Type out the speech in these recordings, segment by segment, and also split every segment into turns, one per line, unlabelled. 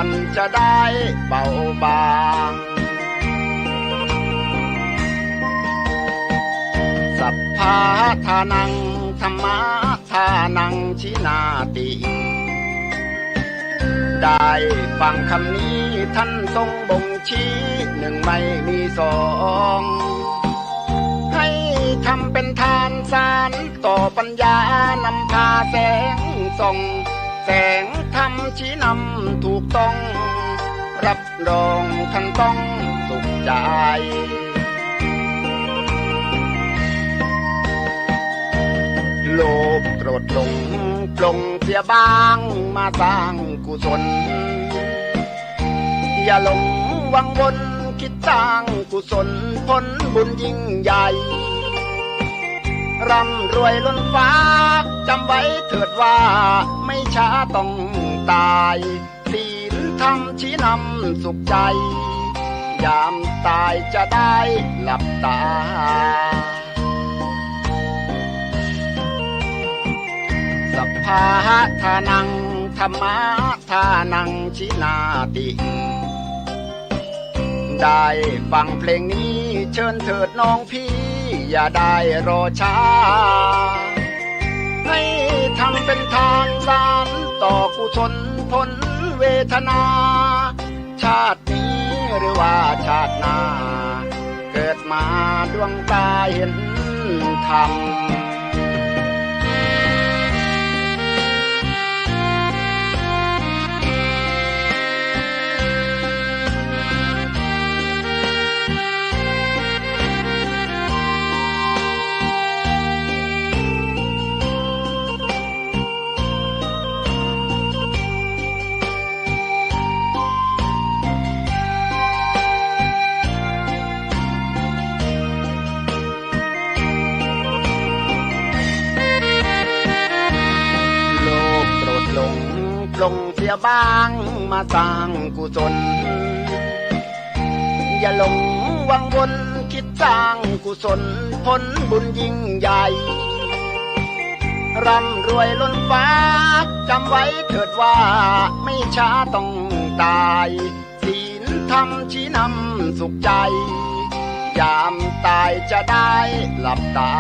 อนจะได้เบาบางสัพพะทานังธรรมะทานังชินาติได้ฟังคำนี้ท่านทรงบ่งชี้หนึ่งไม่มีสองให้ทำเป็นทานสารต่อปัญญานำพาแสงส่องแสงธรรมชี้นำถูกต้องรับรองท่านต้องสุขใจโลภโกรธหลงปลงเสียบ้างมาสร้างกุศลอย่าหลงวังวนคิดสร้างกุศลผลบุญยิ่งใหญ่ร่ำรวยล้นฟ้าจำไว้เถิดว่าไม่ช้าต้องตายศีลธรรมชี้นำสุขใจยามตายจะได้หลับตาสัพพะทานังธรรมะทานังชินาติได้ฟังเพลงนี้เชิญเถิดน้องพี่อย่าได้รอช้าให้ทำเป็นทานสารต่อกุศลผลเวทนาชาตินี้หรือว่าชาติหน้าเกิดมาดวงตาเห็นธรรมลงเสียบ้างมาสร้างกุศลอย่าหลงวังวนคิดสร้างกุศลผลบุญยิ่งใหญ่ร่ำรวยล้นฟ้าจำไว้เถิดว่าไม่ช้าต้องตายศีลธรรมชี้นำสุขใจยามตายจะได้หลับตา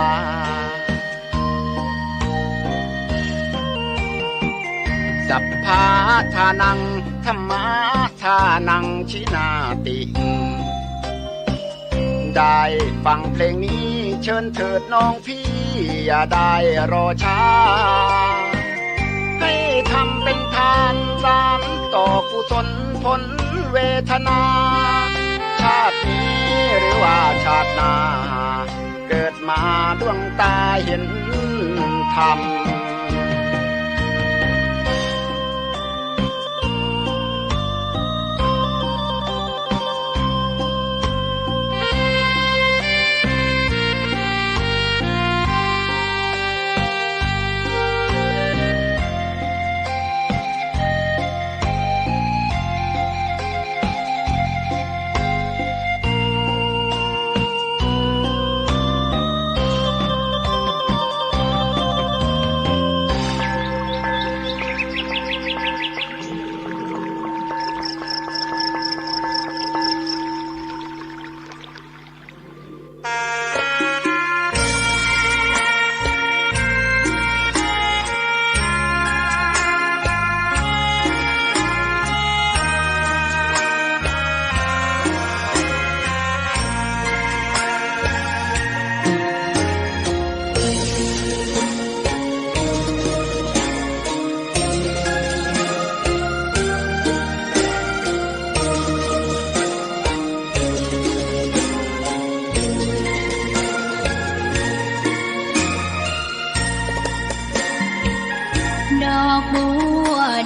สัพพะทานังธรรมะทานังชินาติได้ฟังเพลงนี้เชิญเถิดน้องพี่อย่าได้รอช้าให้ทำเป็นทานสารต่อกุศลผลเวทนาชาตินี้หรือว่าชาติหน้าเกิดมาดวงตาเห็นธรรม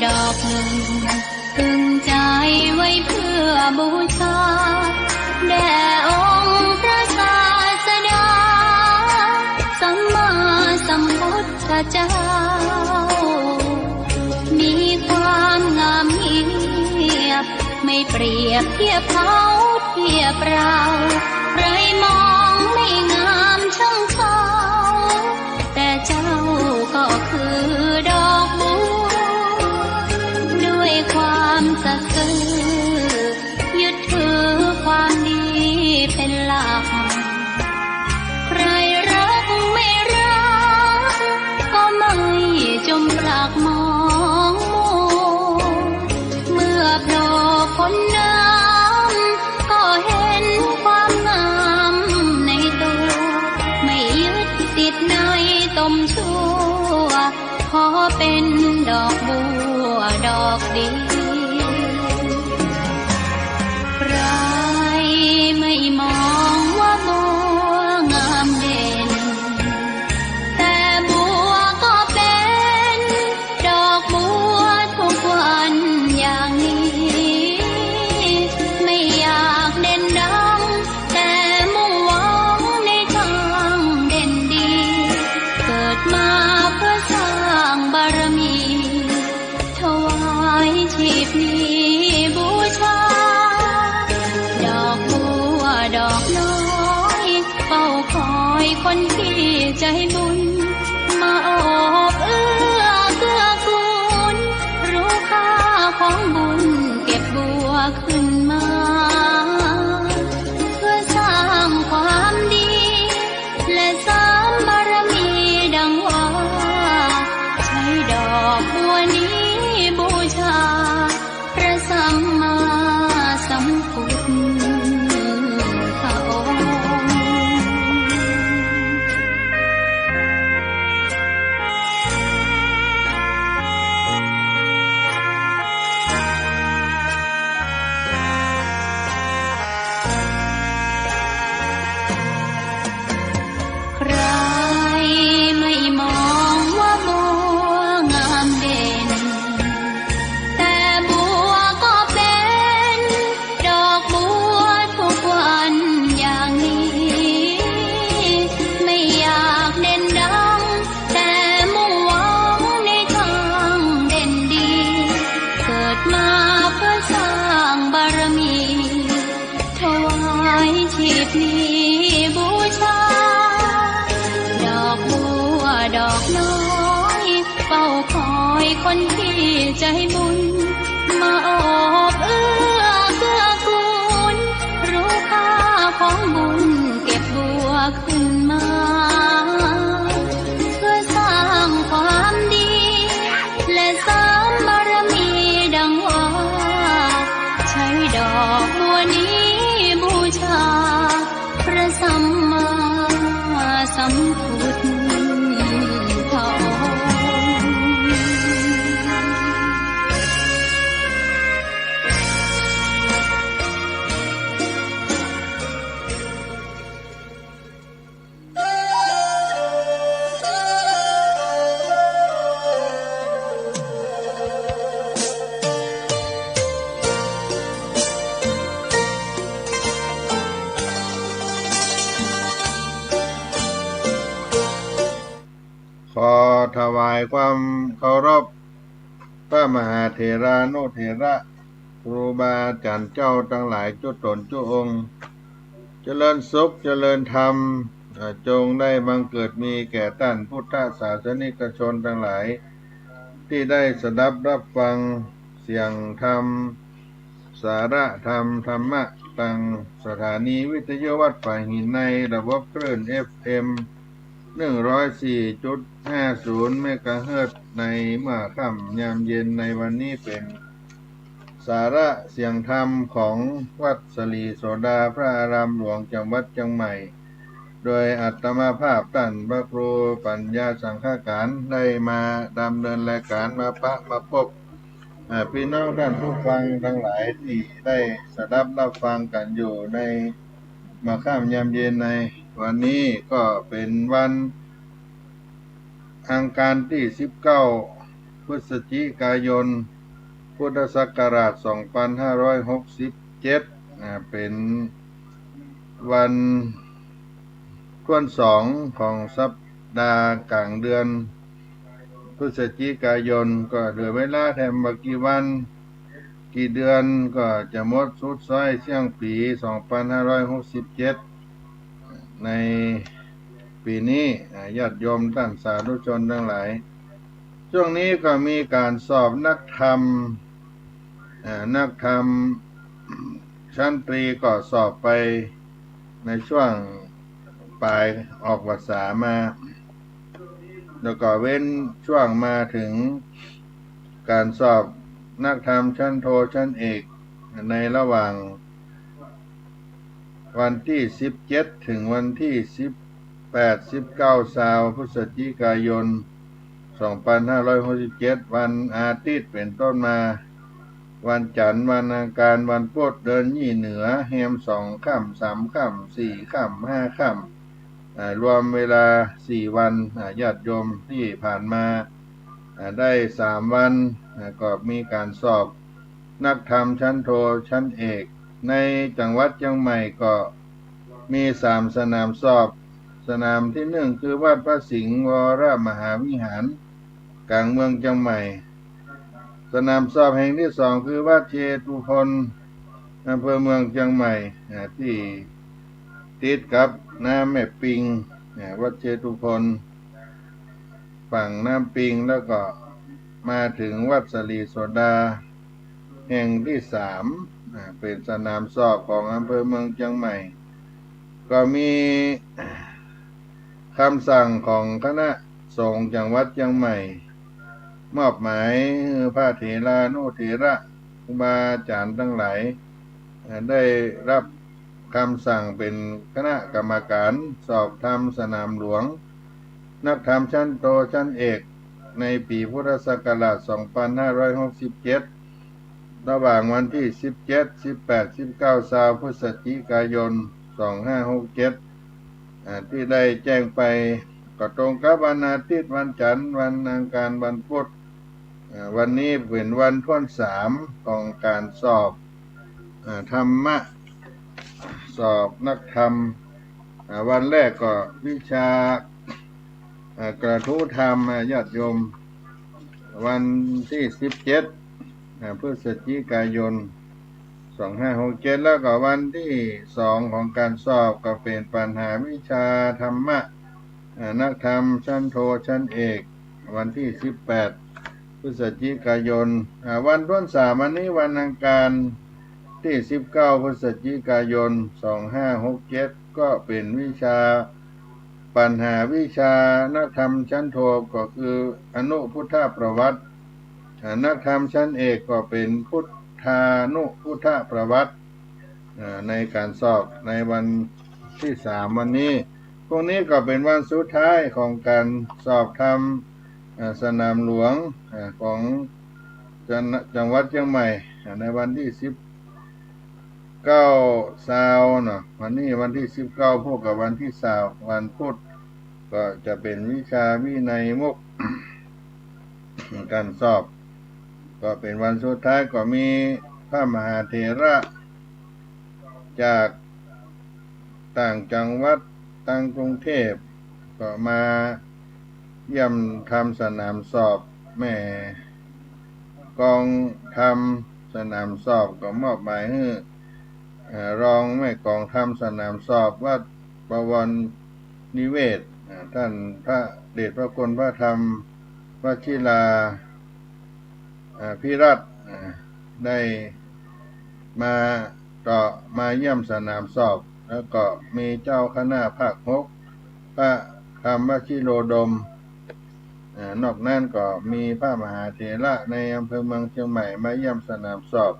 ดอกหนึ่งตึงใจไว้เพื่อบูชาแด่องค์พระศาสดาสัมมาสัมพุทธเจ้ามีความงามเงียบไม่เปรียบเทียบเขาเทียบเราใครมองไม่งามช่างเขาแต่เจ้าก็คือดอกบัวด้วยความศรั ซื่อยึดถือความดีเป็นหลักใครรักไม่รักก็ไม่จมปลักมองมัวเมื่อโผล่พ้นน้ำก็เห็นความงามในตัวไม่ยึดติดในตมชั่วขอเป็นดอกบัวดอกดีใครไม่มองว่าบัวงามเด่นแต่บัวก็เป็นดอกบัวทุกวันอย่างนี้ไม่อยากเด่นดังแต่มุ่งหวังในทางเด่นดีเกิดมาเพื่อสร้างบารมีถวายชีพนี้บูชาดอกบัวดอกน้อยเฝ้าคอยคนที่ใจบุญมาโอบเอื้อเกื้อกูลรู้ค่าของบุญเก็บบัวขึ้นมาเพื่อสร้างความดีและสร้างบารมีดังว่าใช้ดอกบัวนี้บูชาพระสัมมาสัมพุทธองค์ ใครไม่มองว่าบัวงามเด่นแต่บัวก็เป็นดอกบัวทุกวันอย่างนี้ไม่อยากเด่นดังแต่มุ่งหวังในทางเด่นดีเกิดมาเพื่อสร้างบารมีถวายชีพนี้บูชาดอกบัวดอกน้อยเฝ้าคอยคนที่ใจบุญมาโอบเอื้อเกื้อกูลรู้ค่าของบุญเก็บบัวขึ้นมาเพื่อสร้างความดีและสร้างบารมีดังว่าใช้ดอกบัวนี้บูชาพระสัมมาสัมพุทธองค์
ขอถวายความเคารพพระมหาเถรานุเถระครูบาอาจารย์เจ้าทั้งหลายจุตนจุองค์เจริญสุขเจริญธรรมจงได้บังเกิดมีแก่ท่านพุทธศาสนิกชนทั้งหลาย ที่ได้สดับรับฟังเสียงธรรมสาระธรรมธรรมะตังสถานีวิทยุวัดป่าหินในระบบคลื่น FM 104.50 เมกะเฮิรตซ์ในเมื่อค่ำยามเย็นในวันนี้เป็นสาระเสียงธรรมของวัดสลีโสดาพระอารามหลวงจังหวัดเชียงใหม่โดยอัตมาภาพท่านพระครูปัญญาสังฆการได้มาดำเนินรายการมาพบพี่น้องท่านผู้ฟังทั้งหลายที่ได้สดับรับฟังกันอยู่ในมาค่ำยามเย็นในวันนี้ก็เป็นวันอังคารที่19พฤศจิกายนพุทธศักราช2567เป็นวันค่วน2ของสัปดาห์กลางเดือนพฤศจิกายนก็เหลือเวลาแถมมากี่วันกี่เดือนก็จะหมดสุดซอยเสี่ยงปี2567ในปีนี้ญาติโยมท่านสาธุชนทั้งหลายช่วงนี้ก็มีการสอบนักธรรม นักธรรมชั้นตรีก็สอบไปในช่วงปลายออกพรรษามาแล้วก็เว้นช่วงมาถึงการสอบนักธรรมชั้นโทชั้นเอกในระหว่างวันที่17ถึงวันที่18-19พฤศจิกายน2567วันอาทิตย์เป็นต้นมาวันจันทร์วันอังคารวันพุธเดินยี่เหนือแฮม2 ค่ำ 3 ค่ำ 4 ค่ำ 5 ค่ำรวมเวลา4 วันญาติโยมที่ผ่านมาได้3 วันก็มีการสอบนักธรรมชั้นโทชั้นเอกในจังหวัดเชียงใหม่ก็มี3 สนามสอบสนามที่1คือวัดพระสิงห์วรมหาวิหารกลางเมืองเชียงใหม่สนามสอบแห่งที่2คือวัดเชตุพนอำเภอเมืองเชียงใหม่ที่ติดกับน้ำแม่ปิงวัดเชตุพนฝั่งน้ำปิงแล้วก็มาถึงวัดสลีโสดาแห่งที่3เป็นสนามสอบของอำเภอเมืองเชียงใหม่ก็มีคำสั่งของคณะสงฆ์จังหวัดเชียงใหม่มอบหมายพระเถรานุเถระครูบาอาจารย์ทั้งหลายได้รับคำสั่งเป็นคณะกรรมการสอบธรรมสนามหลวงนักธรรมชั้นโตชั้นเอกในปีพุทธศักราช2567ระหว่างวันที่17 18 19พฤศจิกายน2567ที่ได้แจ้งไปก็ตรงกับวันอาทิตย์วันจันทร์วันอังคารวันพุธวันนี้เป็นวันที่3ของการสอบธรรมะสอบนักธรรมวันแรกก็วิชากระทู้ธรรมญาติโยมวันที่17พฤศจิกายน2567แล้วก็วันที่2ของการสอบก็เป็นปัญหาวิชาธรรมะนักธรรมชั้นโทชั้นเอกวันที่18พฤศจิกายนวันที่3วันนี้วันอังคารที่19พฤศจิกายน2567ก็เป็นวิชาปัญหาวิชานักธรรมชั้นโทก็คืออนุพุทธประวัตินักธรรมชั้นเอกก็เป็นพุทธานุพุทธประวัติในการสอบในวันที่3วันนี้พวกนี้ก็เป็นวันสุดท้ายของการสอบธรรมสนามหลวงของจังหวัดเชียงใหม่ในวันที่19เนาะวันนี้วันที่19พวกกับวันที่20วันพุธก็จะเป็นวิชาวินัยมุข การสอบก็เป็นวันสุดท้ายก็มีพระมหาเถระจากต่างจังหวัดต่างกรุงเทพก็มาเยี่ยมทำสนามสอบแม่กองทำสนามสอบก็มอบหมายให้รองแม่กองทำสนามสอบวัดบวรนิเวศท่านพระเดชพระคุณพระธรรมวชิราพิรัตน์ได้มาเยี่ยมสนามสอบแล้วก็มีเจ้าคณะภาค6พระธรรมวชิโรดมนอกนั้นก็มีพระมหาเถระในอำเภอเมืองเชียงใหม่มาเยี่ยมสนามสอบ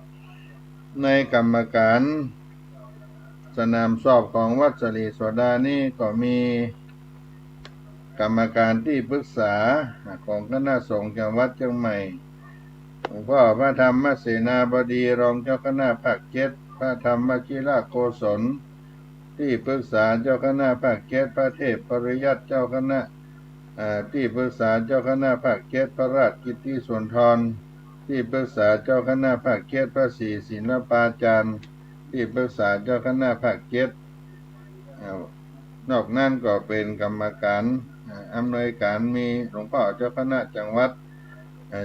ในกรรมการสนามสอบของวัดสลีโสดานี่ก็มีกรรมการที่ปรึกษาของคณะสงฆ์จังหวัดเชียงใหม่หลวงพ่อพระธรรมเสนาบดีรองเจ้าคณะภาค7พระธรรมวชิระโกศลที่ปรึกษาเจ้าคณะภาค7พระเทพปริยัติเจ้าคณะที่ปรึกษาเจ้าคณะภาค7พระราชกิตติสุนทรที่ปรึกษาเจ้าคณะภาค7พระศรีศิลปาจารย์ที่ปรึกษาเจ้าคณะภาค7นอกนั้นก็เป็นกรรมการอำนวยการมีหลวงพ่อเจ้าคณะจังหวัด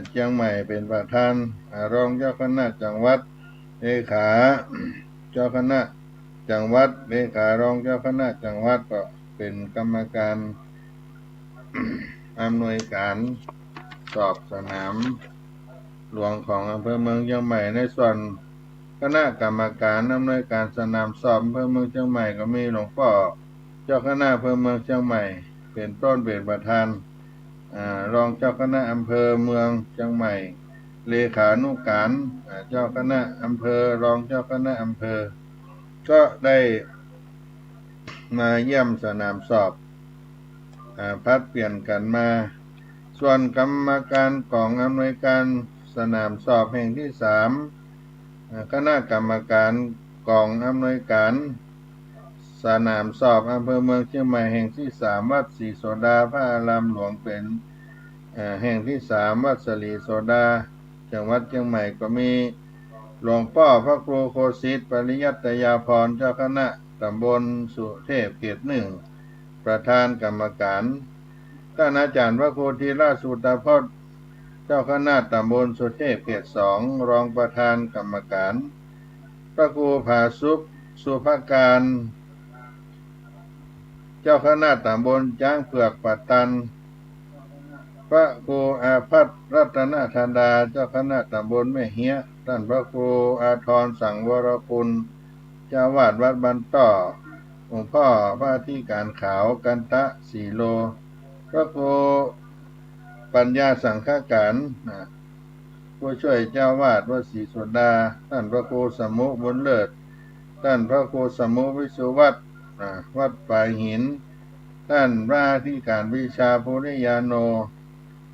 เชียงใหม่เป็นประธานรองเจ้าคณะจังหวัดเลขาเจ้าคณะจังหวัดเลขารองเจ้าคณะจังหวัดก็เป็นกรรมการอำนวยการสอบสนาม หลวงของอำเภอเมืองเชียงใหม่ในส่วนคณะกรรมการอำนวยการสนามสอบอำเภอเมืองเชียงใหม่ก็มีหลวงพ่อเจ้าคณะอำเภอเมืองเชียงใหม่เป็นต้นเป็นประธานรองเจ้าคณะอำเภอเมืองเชียงใหม่เลขานุการเจ้าคณะอำเภอรองเจ้าคณะอำเภอก็ได้มาเยี่ยมสนามสอบพัดเปลี่ยนกันมาส่วนกรรมการของอำนวยการสนามสอบแห่งที่3คณะกรรมการกองอำนวยการสนามสอบอำเภอเมืองเชียงใหม่แห่งที่3วัดศรีโสดาพระอารามหลวงเป็นแห่งที่3วัดศรีโสดาจังหวัดเชียงใหม่ก็มีหลวงพ่อพระครูโคสิทธิ์ปริยัตยาภรณ์เจ้าคณะตำบลสุเทพเขต1ประธานกรรมการท่านอาจารย์พระครูธีระสุตพจน์เจ้าคณะตำบลสุเทพเขต2รองประธานกรรมการพระครูผาสุขสุภการเจ้าคณะตำบลจ้างเผือกปัตตันพระครูอาภัทรรัตนธดาเจ้าคณะตำบลแม่เฮียท่านพระครูอาทรสังวรคุณเจ้าวาดวัดบันต่อหลวงพ่อพระที่การขาวกันตะสีโลพระครูปัญญาสังฆการผู้ช่วยเจ้าวาดวัดศรีโสดาท่านพระครูสมุบุญเลิศท่านพระครูสมุวิสุวัตรวัดป่าหินท่านพระที่การวิชาภูริยาโน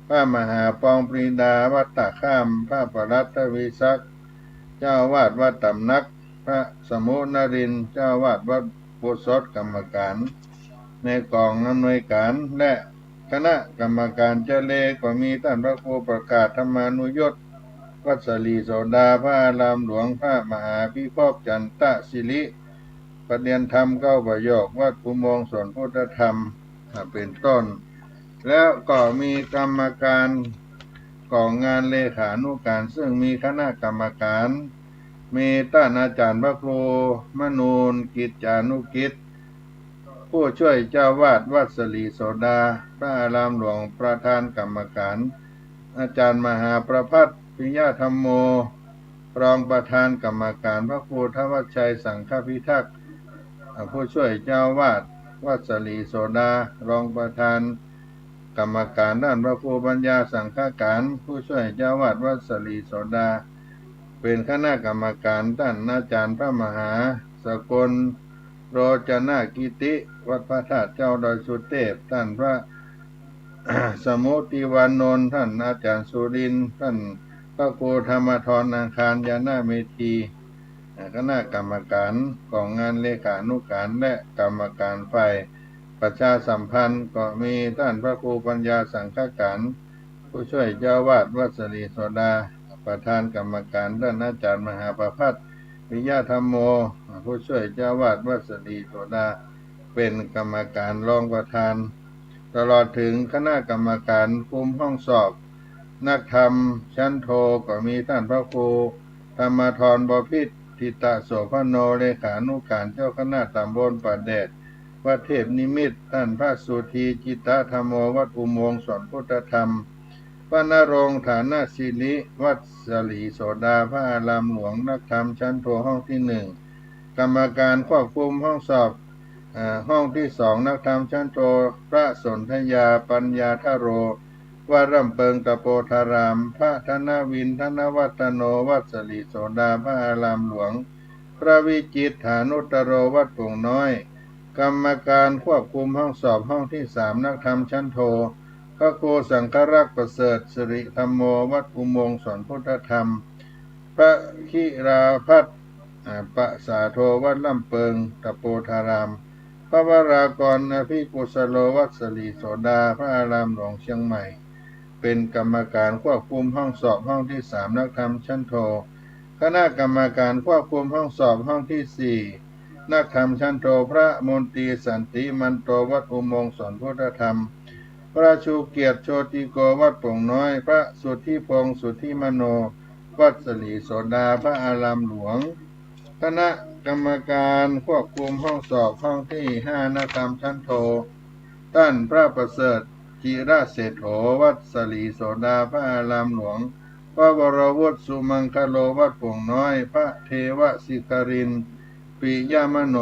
พระมหาปองปรีดาวัดตะข้ามพระปรัตถวิศักดิ์เจ้าวาดวัดตำนักพระสมุนรินทร์เจ้าวาดวัดปุสดกรรมการในกองอำนวยการและคณะกรรมการเจเลก็มีท่านพระครูประกาศธรรมานุยศวัดศรีโสดาพระอารามหลวงพระมหาพิภพจันตศิริประเดียนธรรม9ประโยควัดภูโมงค์สวนพุทธธรรมเป็นต้นแล้วก็มีกรรมการของงานเลขานุการซึ่งมีคณะกรรมการมีท่านอาจารย์พระครูมนูนกิจจานุกิจผู้ช่วยเจ้าวาดวัดศรีโสดาพระอารามหลวงประธานกรรมการอาจารย์มหาประภัตปิยธรรมโมรองประธานกรรมการพระครูทวชชัยสังฆพิทักษ์ผู้ช่วยเจ้าวาดวัดศรีโสดารองประธานกรรมการด้านพระครูปัญญาสังฆการผู้ช่วยเจ้าวาดวัดศรีโสดาเป็นคณะกรรมการด้านอาจารย์พระมหาสกลโรจนากิติวัดพระธาตุเจ้าดอยสุเทพท่านพระ สมุติวานนท์ท่านอาจารย์สุรินทร์ท่านพระครูธรรมธรอังคารยานาเมธีคณะกรรมการของงานเลขานุการและกรรมการฝ่ายประชาสัมพันธ์ก็มีท่านพระครูปัญญาสังฆการผู้ช่วยเจ้าวาดวัดศรีโสดาประธานกรรมการด้านอาจารย์มหาประภัตปิยธรรมโมผู้ช่วยเจ้าวาดวัดศรีโสดาเป็นกรรมการรองประธานตลอดถึงคณะกรรมการคุมห้องสอบนักธรรมชั้นโทก็มีท่านพระครูธรรมธรบพิตรทิตะโสภโนเลขานุการเจ้าคณะตำบลป่าแดดวัดเทพนิมิตรท่านพระสุธีจิตตธรรมโมวัดอุโมงค์สอนพุทธธรรมพระนรงค์ฐานะศิริวัดศรีโสดาพระอารามหลวงนักธรรมชั้นโทห้องที่1กรรมการควบคุมห้องสอบห้องที่2นักธรรมชั้นโทพระสนธยาปัญญาทโรวัดร่ำเปิงตะโปธารามพระธนวินธนวัฒโนวัดศรีโสดาพระอารามหลวงพระวิจิตรฐานุตโรวัดโป่งน้อยกรรมการควบคุมห้องสอบห้องที่3นักธรรมชั้นโทพระครูสังฆรักษ์ประเสริฐสิริธรรมโมวัดอุโมงค์สอนพุทธธรรมพระคิราภัตปะสาโทวัดลำเปิงตะโปธารามพระวรากรอภิกุสโลวัดศรีโสดาพระอารามหลวงเชียงใหม่เป็นกรรมการควบคุมห้องสอบห้องที่3นักธรรมชั้นโทคณะกรรมการควบคุมห้องสอบห้องที่4นักธรรมชั้นโทพระมนตรีสันติมันโตวัดอุโมงค์สอนพุทธธรรมพระชูเกียรติโชติโกวัดโป่งน้อยพระสุทธิพงศ์สุทธิมโนวัดศรีโสดาพระอารามหลวงคณะกรรมการควบคุมห้องสอบห้องที่5นักธรรมชั้นโทท่านพระประเสริฐจิรเศรษโถวัดศรีโสดาพระอารามหลวง พระวรวุฒิสุมังคโลวัดโป่งน้อยพระเทวสิกรินทร์ปิยมโน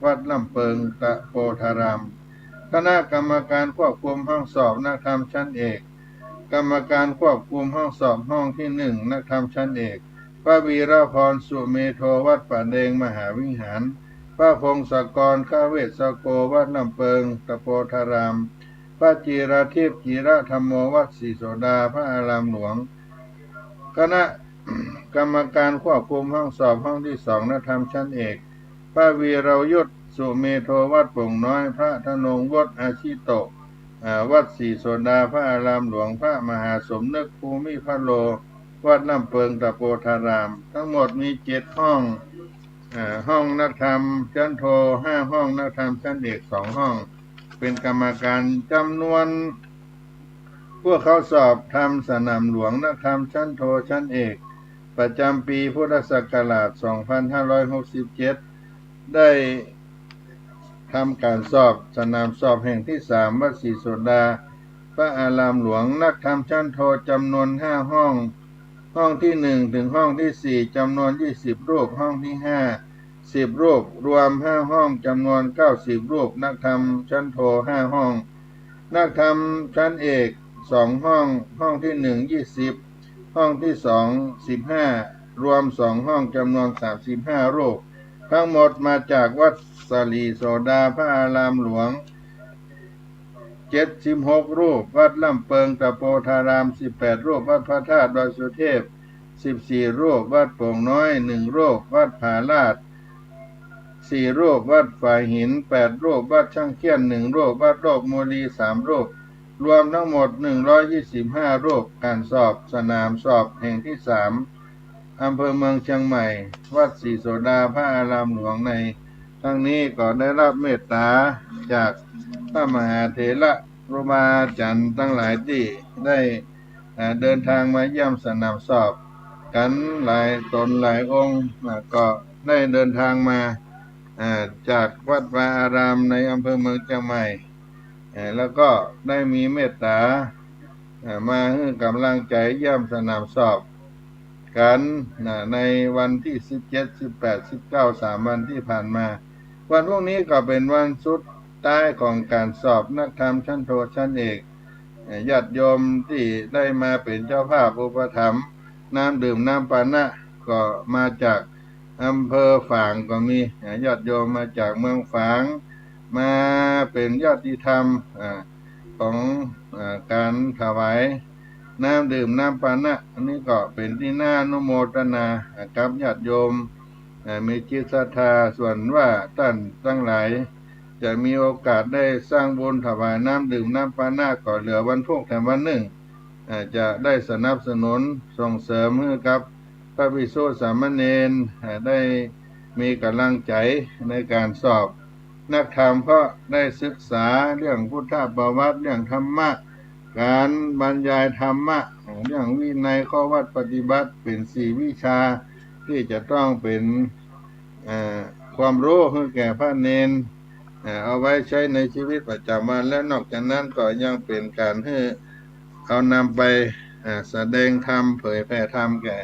วัดลำเปิงตะโพธารามคณะกรรมการควบคุมห้องสอบนักธรรมชั้นเอกกรรมการควบคุมห้องสอบห้องที่หนึ่งนักธรรมชั้นเอกพระวีรพรสุเมโทวัดป่าแดงมหาวิหารพระพงศกรข้าเวสโกวัดลำเปิงตะโพธารามพระจีรทิพย์จิรธรรมโมวัดศรีโสดาพระอารามหลวงคณะกรรมการควบคุมห้องสอบห้องที่สองนักธรรมชั้นเอกพระวีรยุทธสุเมโทวัดโป่งน้อยพระธนงวดอาชิโตวัดศรีโสดาพระอารามหลวงพระมหาสมนึกภูมิพโลวัดลำเปิงตะโพธารามทั้งหมดมี7 ห้องห้องนักธรรมชั้นโท5 ห้องนักธรรมชั้นเอก2 ห้องเป็นกรรมการจำนวนพวกเขาสอบทำสนามหลวงนักธรรมชั้นโทชั้นเอกประจำปีพุทธศักราช 2567 ได้ทำการสอบสนามสอบแห่งที่3วัดศรีโสดาพระอารามหลวงนักธรรมชั้นโทจำนวน5 ห้องห้องที่1ถึงห้องที่4จำนวน20 รูปห้องที่5 10 รูปรวม5 ห้องจำนวน90 รูปนักธรรมชั้นโท5 ห้องนักธรรมชั้นเอก2 ห้องห้องที่1 20ห้องที่2 15รวม2 ห้องจำนวน35 รูปทั้งหมดมาจากวัดสลีโสดาพระอารามหลวง76 รูปวัดลำเปิงตะโพธาราม18 รูปวัดพระธาตุดอยสุเทพ14 รูปวัดโป่งน้อย1 รูปวัดผาลาด4 รูปวัดฝ่ายหิน8 รูปวัดช่างเขี้ยน1 รูปวัดโลกโมลี3 รูปรวมทั้งหมด125 รูปการสอบสนามสอบแห่งที่3อำเภอเมืองเชียงใหม่วัดศรีโสดาพระอารามหลวงในทั้งนี้ก็ได้รับเมตตาจากพระมหาเถระครูบาอาจารย์ทั้งหลายที่ได้เดินทางมาเยี่ยมสนามสอบกันหลายตนหลายองค์ก็ได้เดินทางมาจากวัดวาอารามในอำเภอเมืองเชียงใหม่แล้วก็ได้มีเมตตามาให้กำลังใจเยี่ยมสนามสอบกันในวันที่17 18 19 3 วันที่ผ่านมาวันพรุ่งนี้ก็เป็นวันสุดท้ายของการสอบนักธรรมชั้นโทชั้นเอกญาติโยมที่ได้มาเป็นเจ้าภาพอุปถัมภ์น้ำดื่มน้ำปานะก็มาจากอำเภอฝางก็มีญาติโยมมาจากเมืองฝางมาเป็นญาติธรรมของการถวายน้ำดื่มน้ำปานะอันนี้ก็เป็นที่น่าอนุโมทนากับญาติโยมมีจิตศรัทธาส่วนว่าท่านทั้งหลายจะมีโอกาสได้สร้างบุญถวายน้ำดื่มน้ำปานะก็เหลือวันพรุ่งแต่วันหนึ่งจะได้สนับสนุนส่งเสริมให้กับพระภิกษุสามเณรได้มีกำลังใจในการสอบนักธรรมเพราะได้ศึกษาเรื่องพุทธประวัติเรื่องธรรมะการบรรยายธรรมะเรื่องวินัยข้อวัดปฏิบัติเป็น4 วิชาที่จะต้องเป็นความรู้ให้แก่พระเนรเอาไว้ใช้ในชีวิตประจำวันและนอกจากนั้นก็ยังเป็นการให้เอานำไปแสดงธรรมเผยแผ่ธรรมแก่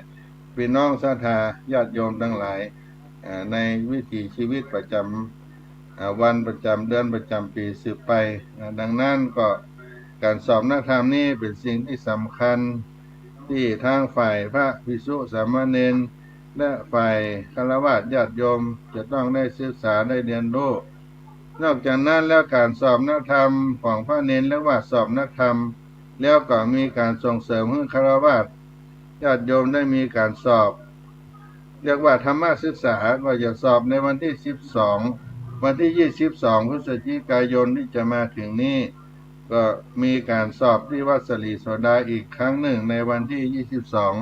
พี่น้องศรัทธาญาติโยมทั้งหลายในวิถีชีวิตประจำวันประจำเดือนประจำปีสืบไปดังนั้นก็การสอบนักธรรมนี้เป็นสิ่งที่สำคัญที่ทางฝ่ายพระภิกษุสามเณรและฝ่ายฆราวาสญาติโยมจะต้องได้ศึกษาได้เรียนรู้นอกจากนั้นแล้วการสอบนักธรรมของพระเนรและว่าสอบนักธรรมแล้วก็มีการส่งเสริมให้ฆราวาสญาติโยมได้มีการสอบเรียกว่าธรรมศึกษาก็จะสอบในวันที่12วันที่22พฤศจิกายนที่จะมาถึงนี้ก็มีการสอบที่วัดสลีโสดาอีกครั้งหนึ่งในวันที่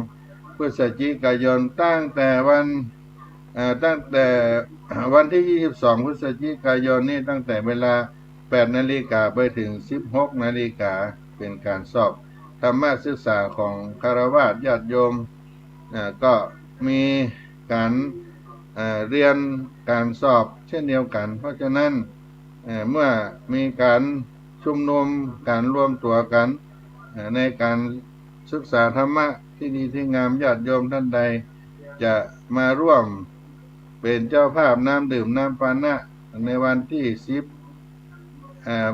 22พฤศจิกายนตั้งแต่วันที่22พฤศจิกายนนี้ตั้งแต่เวลา 8 นาฬิกาไปถึง 16 นาฬิกาเป็นการสอบธรรมศึกษาของฆราวาสญาติโยมก็มีการเรียนการสอบเช่นเดียวกันเพราะฉะนั้นเมื่อมีการชุมนุมการรวมตัวกันในการศึกษาธรรมะ ที่ดีที่งามญาติโยมท่านใดจะมาร่วมเป็นเจ้าภาพน้ำดื่มน้ำปานะในวันที่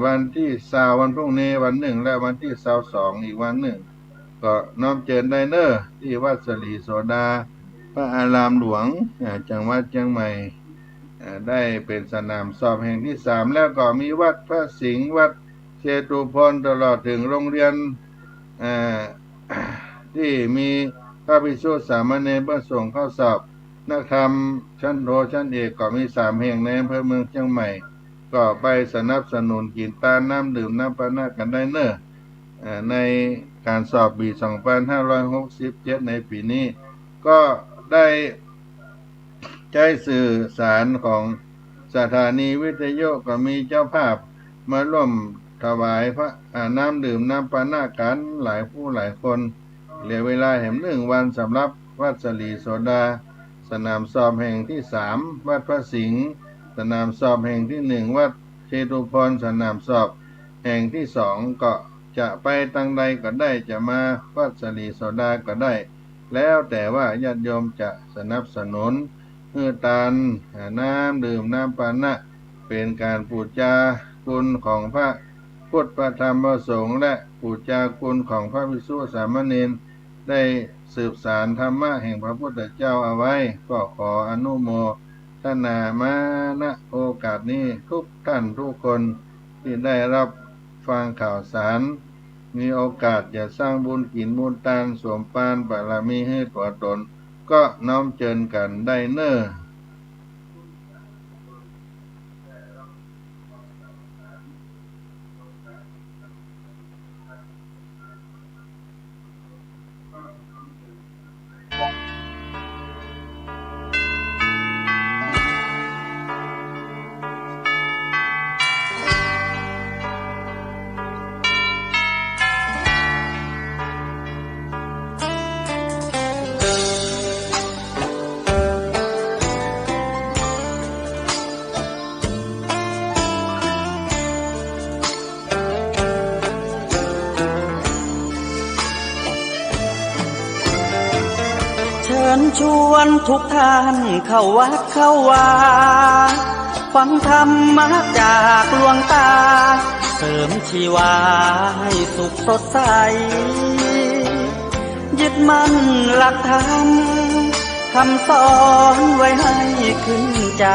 วันที่20วันพรุ่งนี้วันหนึ่งและวันที่22อีกวันหนึ่งก็น้อมเจิญได้เนอที่วัดสลีโสดาพระอารามหลวงจังหวัดเชียงใหม่ได้เป็นสนามสอบแห่งที่3แล้วก็มีวัดพระสิงห์วัดเชตุพนตลอดถึงโรงเรียนที่มีพระภิกษุสามเณรเพื่อส่งเข้าสอบนักธรรมชั้นโทชั้นเอกก็มี3แห่งในอำเภอเมืองเชียงใหม่ก็ไปสนับสนุนกินตาน้ำดื่มน้ำปานะกันได้เนอในการสอบปี2567ในปีนี้ก็ได้ใช้สื่อสารของสถานีวิทยุก็มีเจ้าภาพมาร่วมถวายพระน้ำดื่มน้ำปานะกันหลายผู้หลายคนเหลือเวลาแห่ง1 วันสำหรับวัดสลีโสดาสนามสอบแห่งที่3วัดพระสิงห์สนามสอบแห่งที่1วัดเชตุพนสนามสอบแห่งที่2ก็จะไปตั้งใดก็ได้จะมาวัดสลีโสดาก็ได้แล้วแต่ว่าญาติโยมจะสนับสนุนเพื่อทานน้ำดื่มน้ำปานะเป็นการปูชาคุณของพระพุทธพระธรรมพระสงฆ์และปูชาคุณของพระภิกษุสามเณรได้สืบสานธรรมะแห่งพระพุทธเจ้าเอาไว้ก็ขออนุโมทนามาณโอกาสนี้ทุกท่านทุกคนที่ได้รับฟังข่าวสารมีโอกาสจะสร้างบุญกินบุญทานสวมปานบารมีให้ตัวตนก็น้อมเจิญกันได้เน้อ
เชิญชวนทุกท่านเข้าวัดเข้าวาฟังธรรมะจากหลวงตาเสริมชีวาให้สุขสดใสยึดมั่นหลักธรรมคำสอนไว้ให้ขึ้นใจ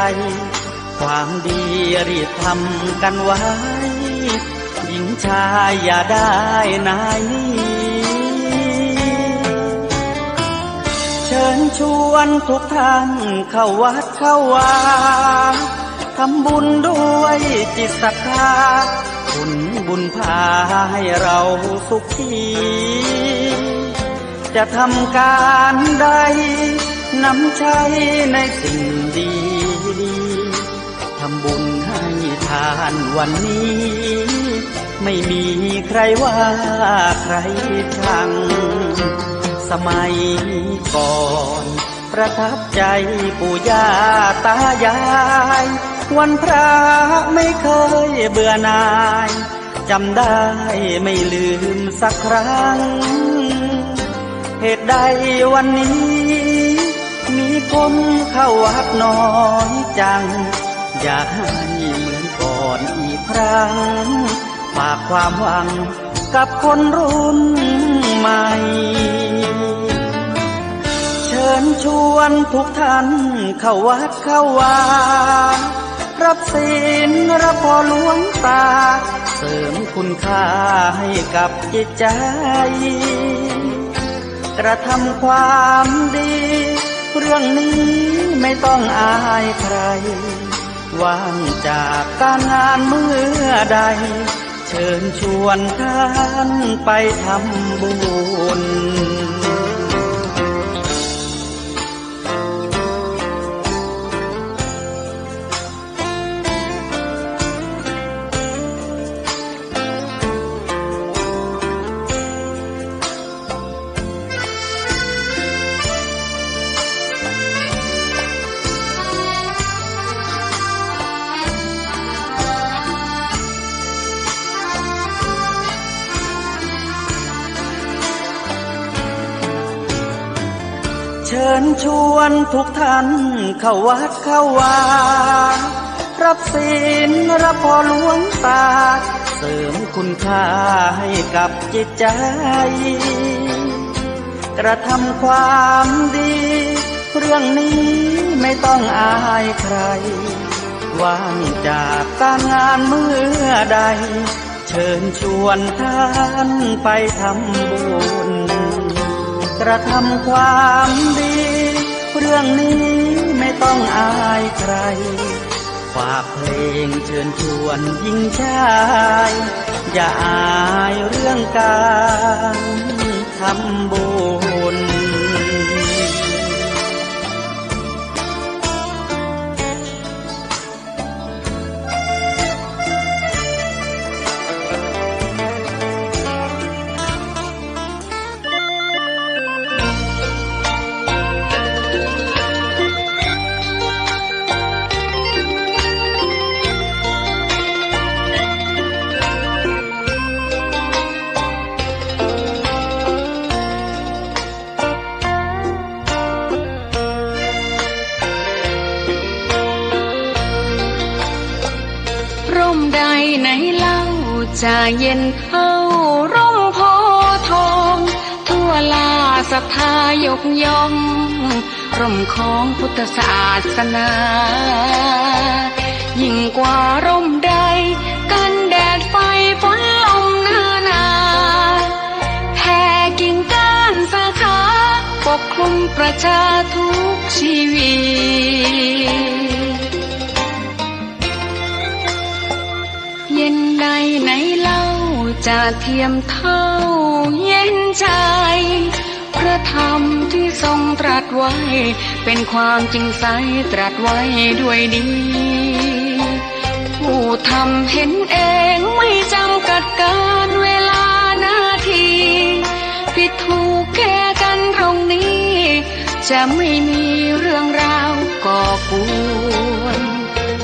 ความดีรีบทำกันไว้หญิงชายอย่าได้นายนี้เชิญชวนทุกท่านเข้าวัดเข้าวาทำบุญด้วยจิตศรัทธาบุญพาให้เราสุขีจะทำการใดนำใช้ในสิ่งดีทำบุญให้ทานวันนี้ไม่มีใครว่าใครชังสมัยก่อนประทับใจปู่ย่าตายายวันพระไม่เคยเบื่อหน่ายจำได้ไม่ลืมสักครั้งเหตุใดวันนี้มีคนเข้าวัดน้อยจังอยากให้เหมือนก่อนอีกครั้งฝากความหวังกับคนรุ่นใหม่เชิญชวนทุกท่านเข้าวัดเข้าวารับศีลรับพรหลวงตาเสริมคุณค่าให้กับจิตใจกระทำความดีเรื่องนี้ไม่ต้องอายใครว่างจากการงานเมื่อใดเชิญชวนท่านไปทำบุญ ญชวนทุกท่านเข้าวัดเข้าวารับศีลรับพรหลวงตาเสริมคุณค่าให้กับจิตใจกระทำความดีเรื่องนี้ไม่ต้องอายใครว่างจากการงานเมื่อใดเชิญชวนท่านไปทำบุญกระทำความดีเรื่องนี้ไม่ต้องอายใครฝากเพลงเชิญชวนยิ่งชายอย่าอายเรื่องการทำบุญ
ไหนเล่าจะเย็นเท่าร่มโพธิ์ทองทั่วลาศรัทธายกย่องร่มของพุทธศาสนายิ่งกว่าร่มใดกันแดดไฟฝนลมหน้าหนาแผ่กิ่งก้านสาขาปกคลุมประชาทุกชีวิตเย็นใดไหนเล่าจะเทียมเท่าเย็นใจพระธรรมที่ทรงตรัสไว้เป็นความจริงใสตรัสไว้ด้วยดีผู้ทำเห็นเองไม่จำกัดการเวลานาทีผิดถูกแก้กันตรงนี้จะไม่มีเรื่องราวก่อกวน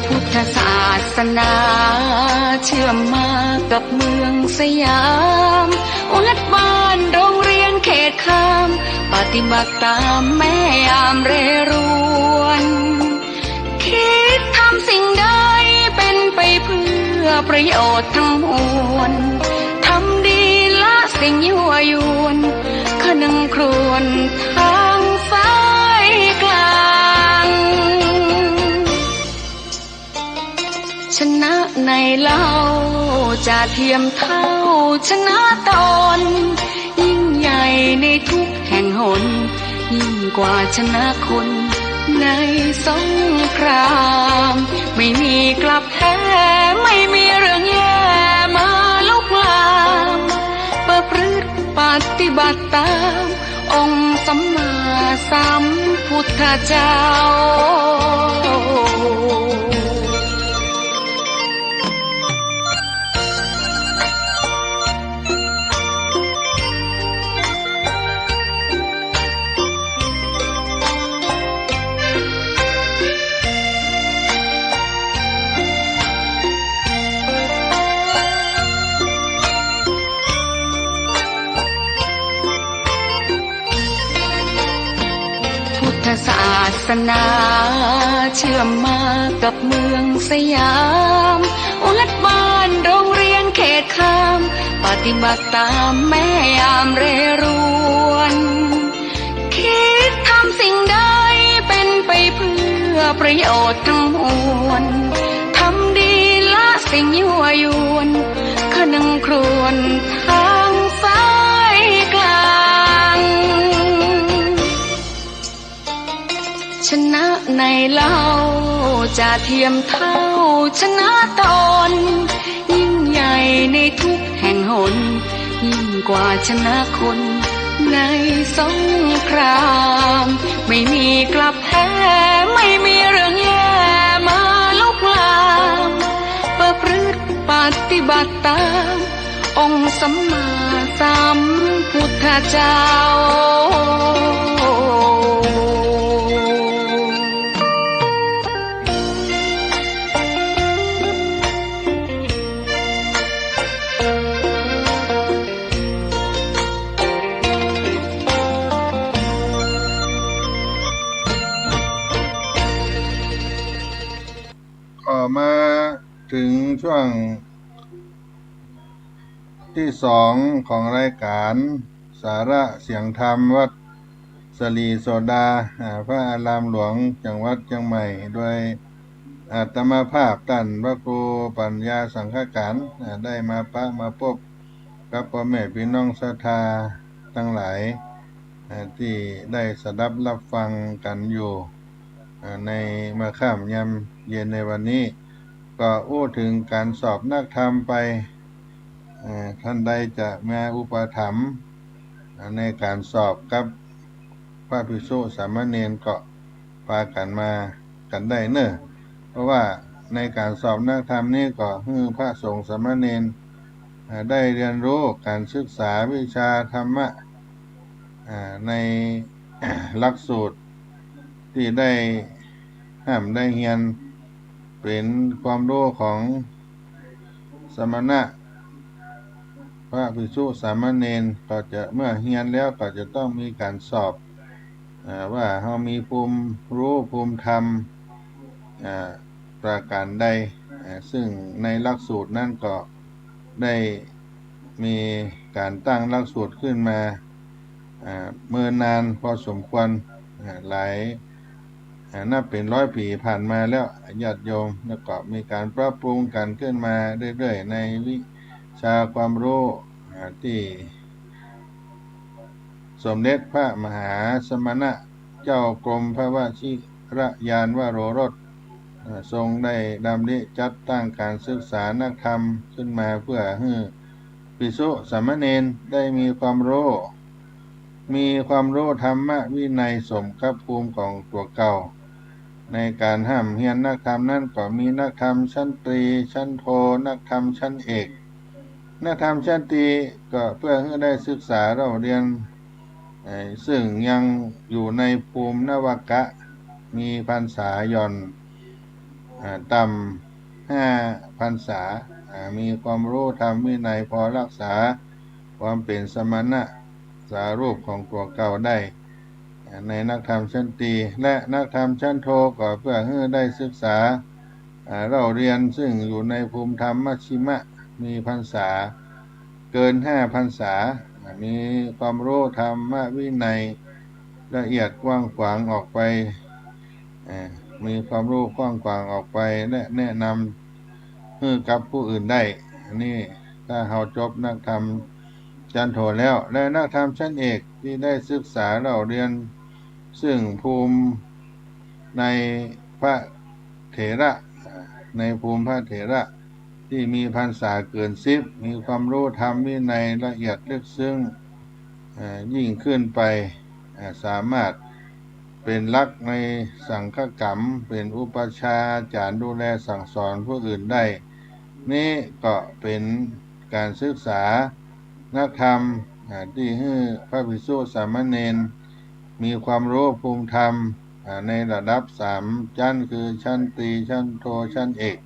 พุทธศาสนาเชื่อมมากับเมืองสยามวัดบ้านโรงเรียนเขตคามปฏิบัติตามแม่ยามเรรวนคิดทำสิ่งใดเป็นไปเพื่อประโยชน์ทั้งมวลทำดีละสิ่งยั่วยวนขนึงครวญทางสายกลางชนะในเล่าจะเทียมเท่าชนะตนยิ่งใหญ่ในทุกแห่งหนยิ่งกว่าชนะคนในสงครามไม่มีกลับแพ้ไม่มีเรื่องแย่มาลุกลามประพฤติปฏิบัติตามองค์สัมมาสัมพุทธเจ้าศาสนาเชื่อมมากับเมืองสยามวัดบ้านโรงเรียนเขตคามปฏิบัติตามแม่ยามเรรวนคิดทำสิ่งใดเป็นไปเพื่อประโยชน์ทั้งมวลทำดีละสิ่งยั่วยวนขนึงครวญทางสายกลางชนะในเล่าจะเทียมเท่าชนะตนยิ่งใหญ่ในทุกแห่งหนยิ่งกว่าชนะคนในสงครามไม่มีกลับแพ้ไม่มีเรื่องแย่มาลุกลามประพฤติปฏิบัติตามองค์สัมมาสัมพุทธเจ้า
มาถึงช่วงที่สองของรายการสาระเสียงธรรมวัดสลีโสดาพระอารามหลวงจังหวัดเชียงใหม่โดยอาตมาภาพท่านพระครูปัญญาสังฆการได้มาพบกับพ่อแม่พี่น้องศรัทธาทั้งหลายที่ได้สดับรับฟังกันอยู่ในเมื่อค่ำยามเย็นในวันนี้ก็อู้ถึงการสอบนักธรรมไปท่านใดจะมาอุปถัมภ์ในการสอบกับพระภิกษุสามเณรก็พากันมากันได้เนอะเพราะว่าในการสอบนักธรรมนี้ก็ให้พระสงฆ์สามเณรได้เรียนรู้การศึกษาวิชาธรรมะในหลักสูตรที่ได้ห้ามได้เรียนเป็นความรู้ของสมณะพระภิกษุสามเณรก็จะเมื่อเรียนแล้วก็จะต้องมีการสอบว่าเรามีภูมิรู้ภูมิธรรมประการใดซึ่งในหลักสูตรนั้นก็ได้มีการตั้งหลักสูตรขึ้นมาเมื่อนานพอสมควรหลายนับเป็น100 ปีผ่านมาแล้วญาติโยมแล้วก็มีการปรับปรุงกันขึ้นมาเรื่อยๆในวิชาความรู้ที่สมเด็จพระมหาสมณะเจ้ากรมพระวชิรยานวโรรสทรงได้ดำริจัดตั้งการศึกษานักธรรมขึ้นมาเพื่อให้ภิกษุสามเณรได้มีความรู้ธรรมะวินัยสมกับภูมิของตัวเก่าในการห้ามเรียนนักธรรมนั้นก็มีนักธรรมชั้นตรีชั้นโทนักธรรมชั้นเอกนักธรรมชั้นตรีก็เพื่อให้ได้ศึกษาเราเรียนซึ่งยังอยู่ในภูมินวกะมีพรรษาย่อนต่ำ5 พรรษามีความรู้ธรรมวินัยพอรักษาความเป็นสมณะสารูปของตัวเก่าได้ในนักธรรมชั้นตรีและนักธรรมชั้นโทก็เพื่อให้ได้ศึกษาเราเรียนซึ่งอยู่ในภูมิธรรมมัชชิมะมีพรรษาเกิน5 พรรษามีความรู้ธรรมวินัยละเอียดกว้างขวางออกไปมีความรู้กว้างขวางออกไปและแนะนำให้กับผู้อื่นได้นี่ถ้าเราจบนักธรรมชั้นโทแล้วและนักธรรมชั้นเอกที่ได้ศึกษาเราเรียนซึ่งภูมิในพระเถระในภูมิพระเถระที่มีพรรษาเกิน10มีความรู้ธรรมวินัยละเอียดลึกซึ้งยิ่งขึ้นไปสามารถเป็นลักในสังฆกรรมเป็นอุปชาจารย์ดูแลสั่งสอนผู้อื่นได้นี่ก็เป็นการศึกษานักธรรมที่ให้พระภิกษุสามเณรมีความรู้ภูมิธรรมในระดับ3 ชั้นคือชั้นตรีชั้นโทชั้นเอก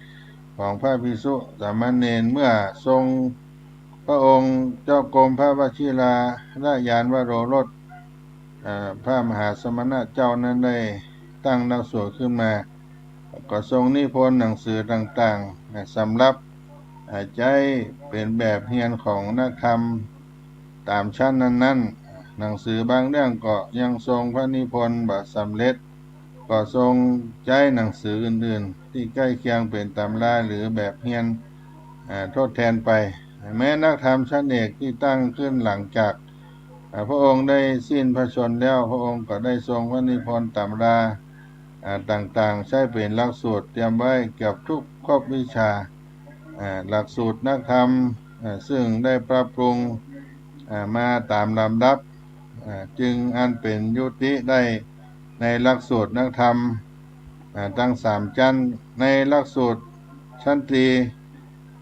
ของพระภิกษุสามเณรเมื่อทรงพระองค์เจ้ากรมพระวชิรยานวโรรสพระมหาสมณะเจ้านั้นได้ตั้งหลักสูตรขึ้นมาก็ทรงนิพนธ์หนังสือต่างๆสำหรับใจเป็นแบบเรียนของนักธรรมตามชั้นนั้นๆหนังสือบางเรื่องก็ยังทรงพระนิพนธ์บ่สำเร็จก็ทรงใจหนังสืออื่นๆที่ใกล้เคียงเป็นตำราหรือแบบเรียนทดแทนไปแม้นักธรรมชั้นเอกที่ตั้งขึ้นหลังจากพระองค์ได้สิ้นพระชนม์แล้วพระองค์ก็ได้ทรงพระนิพนธ์ตำราต่างๆใช้เป็นหลักสูตรเตรียมไว้เกือบทุกครบวิชาหลักสูตรนักธรรมซึ่งได้ปรับปรุงมาตามลำดับจึงอันเป็นยุติได้ในหลักสูตรนักธรรมทั้ง3 ชั้นในหลักสูตรชั้นตรี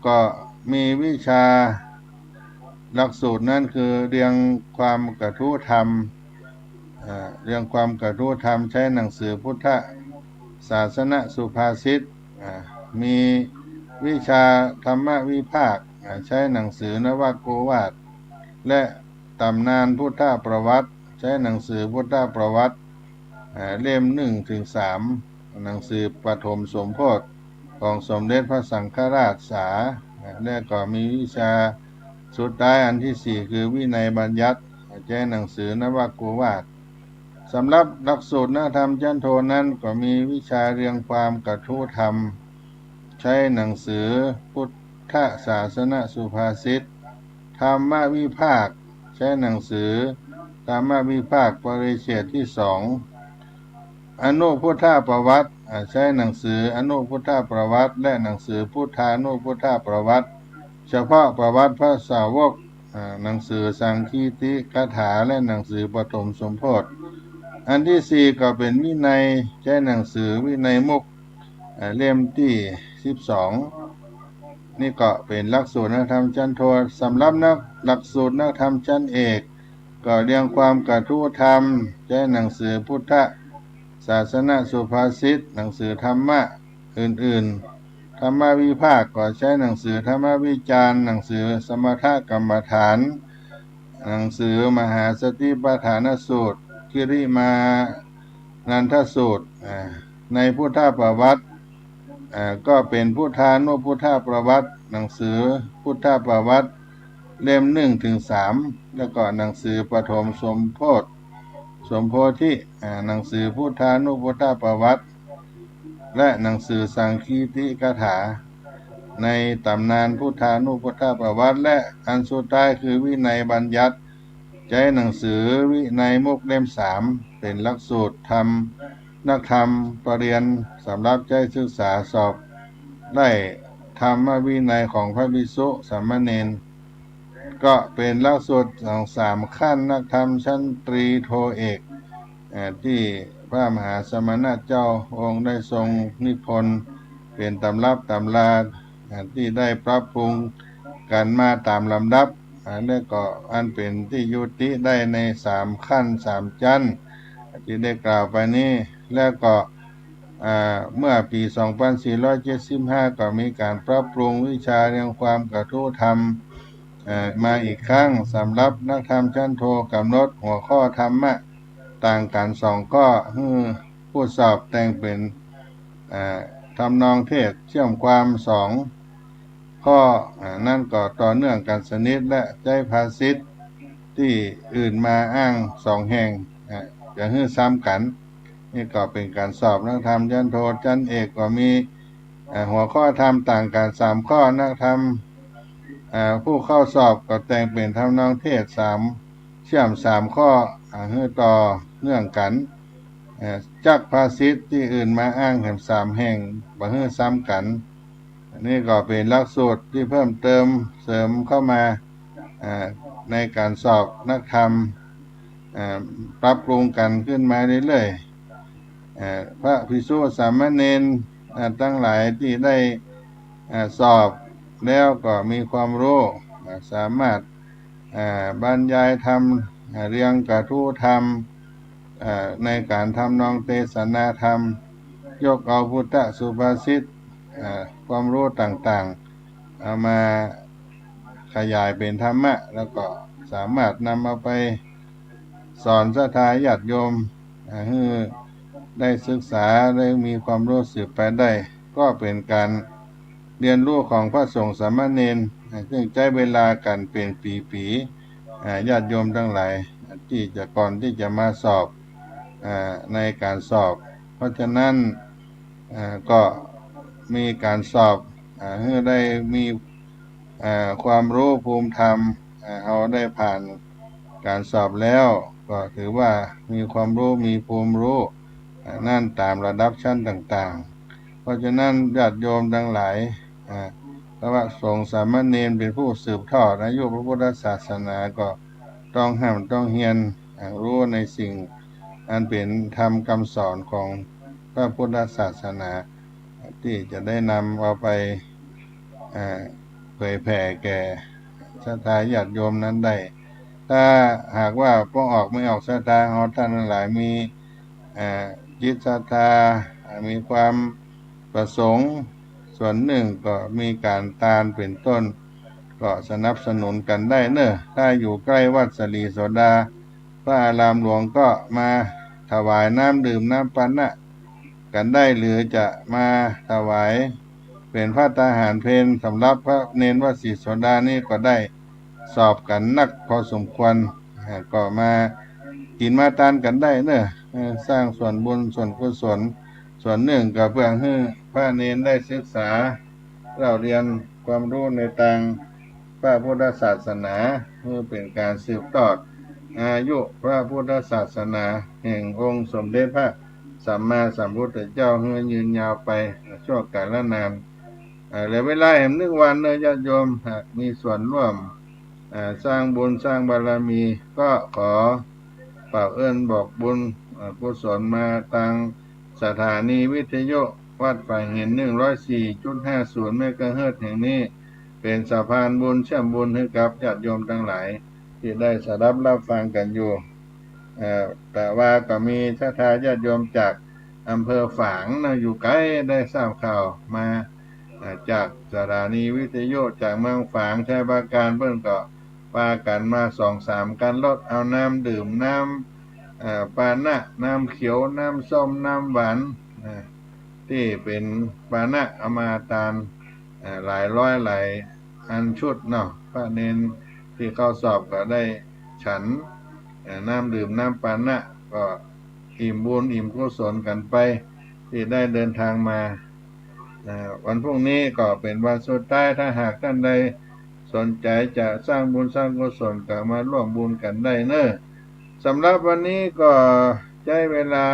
ก็มีวิชาหลักสูตรนั้นคือเรียงความกระทู้ธรรมเรียงความกระทู้ธรรมใช้หนังสือพุทธศาสนสุภาษิตมีวิชาธรรมวิภาคใช้หนังสือนวโกวาทและตำนานพุทธประวัติใช้หนังสือพุทธประวัติเล่ม1 ถึง 3หนังสือปฐมสมโพธิ ของสมเด็จพระสังฆราชษาและก็มีวิชาสุดท้ายอันที่สี่คือวินัยบัญญัติใช้หนังสือนวโกวาทสำหรับหลักสูตรนักธรรมชั้นโทนั้นก็มีวิชาเรียงความกระทู้ธรรมใช้หนังสือพุทธศาสนสุภาษิตธรรมวิภาคใช้หนังสือธรรมวิภาคปริเฉดที่สองอนุพุทธประวัติใช้หนังสืออนุพุทธประวัติและหนังสือพุทธานุพุทธประวัติเฉพาะประวัติพระสาวกหนังสือสังคีติคาถาและหนังสือปฐมสมโภชอันที่สี่ก็เป็นวินัยใช้หนังสือวินัยมุกเล่มที่12นี่ก็เป็นหลักสูตรนักธรรมชั้นโทสำหรับหลักสูตรนักธรรมชั้นเอกก็เรียงความกระทู้ธรรมใช้หนังสือพุทธศาสนสุภาษิตหนังสือธรรมะอื่นๆธรรมวิภาคก็ใช้หนังสือธรรมวิจารณ์หนังสือสมถกรรมฐานหนังสือมหาสติปัฏฐานสูตรกิริมานันทสูตรในพุทธประวัติก็เป็นพุทธานุพุทธประวัติหนังสือพุทธประวัติเล่ม1-3แล้วก็หนังสือปฐมสมโพธิหนังสือพุทธานุพุทธประวัติและหนังสือสังคีติคาถาในตำนานพุทธานุพุทธประวัติและอันสุดท้ายคือวินัยบัญญัติใช้หนังสือวินัยมุกเล่ม3เป็นหลักสูตรธรรมนักธรรมปรริญญาสำหรับใจศึกษาสอบได้ธรรมวินัยของพระภิกษุสามเณรก็เป็นหลักสูตรของ3ขั้นนักธรรมชั้นตรีโทเอกที่พระมหาสมณเจ้าองค์ได้ทรงนิพนธ์เป็นตำรับตำราที่ได้ปรับปรุงกันมาตามลำดับและก็อันเป็นที่ยุติได้ใน3ขั้น3ชั้นที่ได้กล่าวไปนี้แล้วก็เมื่อปี 2475 ก็มีการปรับปรุงวิชาเรื่องความกระทู้ธรรมมาอีกครั้งสำหรับนักธรรมชั้นโทกำหนดหัวข้อธรรมะต่างกัน2ข้อผู้สอบแต่งเป็นทำนองเทศเชื่อมความ2ข้อนั่นก็ต่อเนื่องกันสนิทและใจภาษิตที่อื่นมาอ้าง2แห่งจะให้ซ้ำกันนี่ก็เป็นการสอบนักธรรมชั้นโทชั้นเอกก็มีหัวข้อธรรมต่างกัน3ข้อนักธรรมผู้เข้าสอบก็แต่งเป็นทำนองเทศ3เชื่อม3ข้อให้ต่อเนื่องกันจักภาษิตที่อื่นมาอ้างแห่ง3แห่งบ่ให้ซ้ำกันนี่ก็เป็นหลักสูตรที่เพิ่มเติมเสริมเข้ามาในการสอบนักธรรมปรับปรุงกันขึ้นมาเรื่อยๆพระภิกษุสามเณรทั้งหลายที่ได้สอบแล้วก็มีความรู้สามารถบรรยายธรรมเรียงกระทู้ธรรมในการทำนองเทศนาธรรมยกเอาพุทธสุภาษิตความรู้ต่างๆเอามาขยายเป็นธรรมะแล้วก็สามารถนำมาไปสอนศรัทธาญาติโยมให้ได้ศึกษาได้มีความรู้สืบไปได้ก็เป็นการเรียนรู้ของพระสงฆ์สามเณรซึ่งใช้เวลากันเป็นปีๆญาติโยมทั้งหลายที่จะก่อนที่จะมาสอบในการสอบเพราะฉะนั้นก็มีการสอบให้ได้มีความรู้ภูมิธรรมเราได้ผ่านการสอบแล้วก็ถือว่ามีความรู้มีภูมิรู้นั่นตามระดับชั้นต่างๆเพราะฉะนั้นญาติโยมทั้งหลายพระสงฆ์สามเณรเป็นผู้สืบทอดอายุพระพุทธศาสนาก็ต้องห้ามต้องเรียนรู้ในสิ่งอันเป็นธรรมคำสอนของพระพุทธศาสนาที่จะได้นำเอาไปเผยแผ่แก่ศรัทธาญาติโยมนั้นได้ถ้าหากว่าพวกออกไม่ออกศรัทธาของท่านทั้งหลายมีจิตศรัทธามีความประสงค์ส่วนหนึ่งก็มีการทานเป็นต้นก็สนับสนุนกันได้เนอะถ้าอยู่ใกล้วัดสลีโสดาพระอารามหลวงก็มาถวายน้ำดื่มน้ำปันนะกันได้หรือจะมาถวาย เป็นพระทหารเพลสำหรับพระเนนวสีโสดานี่ก็ได้สอบกันนักพอสมควรก็มากินมาทานกันได้เนอะสร้างส่วนบุญส่วนกุศลส่วนหนึ่งก็เพื่อให้พระเนนได้ศึกษาเราเรียนความรู้ในทางพระพุทธศาสนาเพื่อเป็นการสืบทอดอายุพระพุทธศาสนาแห่งองค์สมเด็จพระสัมมาสัมพุทธเจ้าให้ยืนยาวไปชั่วกาลนานเหลือเวลาแห่ง1 วันเนอะญาติโยมหากมีส่วนร่วมสร้างบุญสร้างบารมีก็ขอฝากบอกบุญกุศลมาทางสถานีวิทยุวัดฝ่ายเห็น104.50 เมกะเฮิรตซ์แห่งนี้เป็นสะพานบุญเชื่อมบุญให้กับญาติโยมทั้งหลายที่ได้สดับรับฟังกันอยู่แต่ว่าก็มีศรัทธาญาติโยมจากอำเภอฝางนะอยู่ใกล้ได้ทราบข่าวมาจากสถานีวิทยุจากเมืองฝางชัยปราการเพิ่นก็พากันมา2-3 กันรถเอาน้ำดื่มน้ำปานะน้ำเขียวน้ำส้มน้ำหวานที่เป็นปานะเอามาทานหลายร้อยหลายอันชุดเนาะพระเนนที่เข้าสอบก็ได้ฉันน้ำดื่มน้ำปานะก็อิ่มบุญอิ่มกุศลกันไปที่ได้เดินทางมาวันพรุ่งนี้ก็เป็นวันสุดท้ายถ้าหากท่านใดสนใจจะสร้างบุญสร้างกุศลก็มาร่วมบุญกันได้เนอะสำหรับวันนี้ก็ใช้เวลา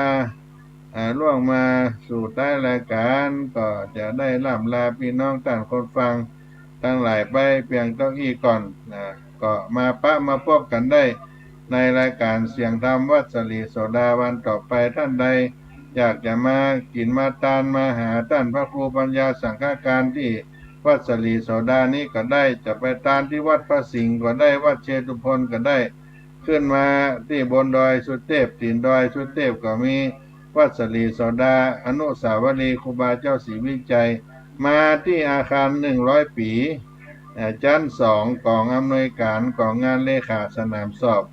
ล่วงมาสู่ท้ายรายการก็จะได้ล่ำลาพี่น้องท่านคนฟังทั้งหลายไปเพียงเท่านี้ก่อนก็มาพบกันได้ในรายการเสียงธรรมวัดสลีโสดาวันต่อไปท่านใดอยากจะมากินมาทานมาหาท่านพระครูปัญญาสังฆการที่วัดสลีโสดานี้ก็ได้จะไปทานที่วัดพระสิงห์ก็ได้วัดเชตุพนก็ได้ขึ้นมาที่บนดอยสุเทพตีนดอยสุเทพก็มีวัดสลีโสดาอนุสาวรีย์ครูบาเจ้าศรีวิจัยมาที่อาคาร100 ปีชั้น 2กองอำนวยการกองงานเลขาสนามสอบ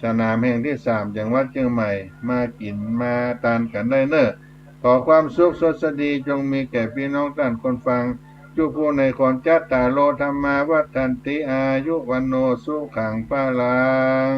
สนามแห่งที่3จังหวัดเชียงใหม่มากินมาทานกันได้เนอะขอความสุขสดดีจงมีแก่พี่น้องท่านคนฟังจุผู้ในคนจัตตาโลธรรมาวัฏันติอายุวันโนสุขังพลัง